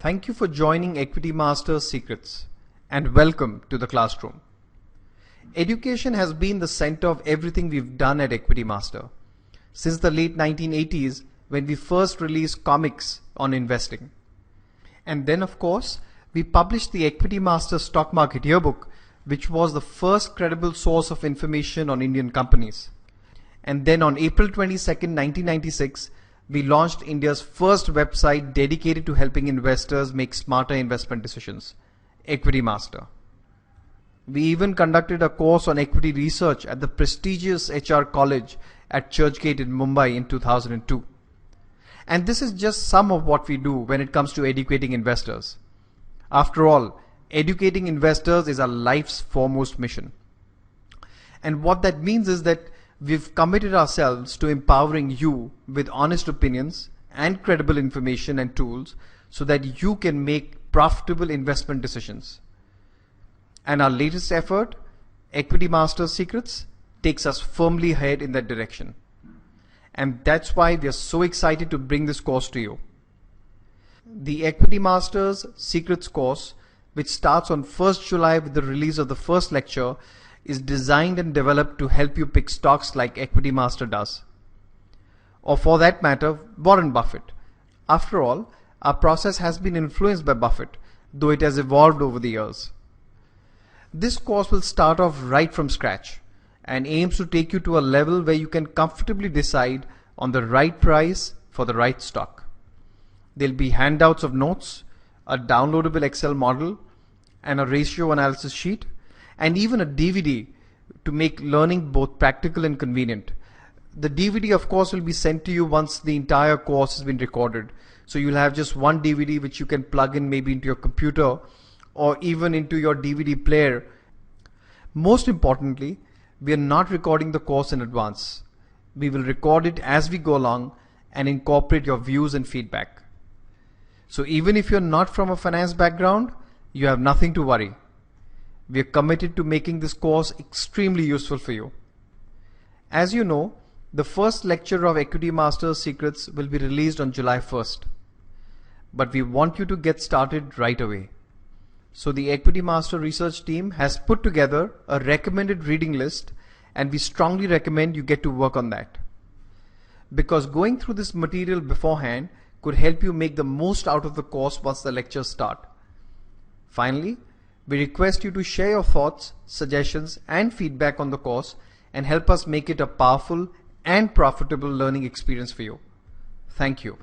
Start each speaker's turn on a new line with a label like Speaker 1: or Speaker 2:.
Speaker 1: Thank you for joining Equity Masters Secrets and welcome to the classroom. Education has been the center of everything we've done at Equity Master since the late 1980s when we first released comics on investing. And then of course, we published the Equity Master Stock Market Yearbook, which was the first credible source of information on Indian companies. And then on April 22nd, 1996, we launched India's first website dedicated to helping investors make smarter investment decisions, Equity Master. We even conducted a course on equity research at the prestigious HR College at Churchgate in Mumbai in 2002. And this is just some of what we do when it comes to educating investors. After all, educating investors is our life's foremost mission. And what that means is that we've committed ourselves to empowering you with honest opinions and credible information and tools so that you can make profitable investment decisions. And our latest effort, Equity Masters Secrets, takes us firmly ahead in that direction. And that's why we are so excited to bring this course to you. The Equity Masters Secrets course, which starts on 1st July with the release of the first lecture, is designed and developed to help you pick stocks like Equity Master does. Or for that matter, Warren Buffett. After all, our process has been influenced by Buffett, though it has evolved over the years. This course will start off right from scratch and aims to take you to a level where you can comfortably decide on the right price for the right stock. There'll be handouts of notes, a downloadable Excel model, and a ratio analysis sheet, and even a DVD to make learning both practical and convenient. The DVD of course will be sent to you once the entire course has been recorded. So you'll have just one DVD which you can plug in maybe into your computer or even into your DVD player. Most importantly, we are not recording the course in advance. We will record it as we go along and incorporate your views and feedback. So even if you're not from a finance background, you have nothing to worry. We are committed to making this course extremely useful for you. As you know, the first lecture of Equity Masters Secrets will be released on July 1st. But we want you to get started right away. So the Equity Master research team has put together a recommended reading list, and we strongly recommend you get to work on that. Because going through this material beforehand could help you make the most out of the course once the lectures start. Finally, we request you to share your thoughts, suggestions, and feedback on the course and help us make it a powerful and profitable learning experience for you. Thank you.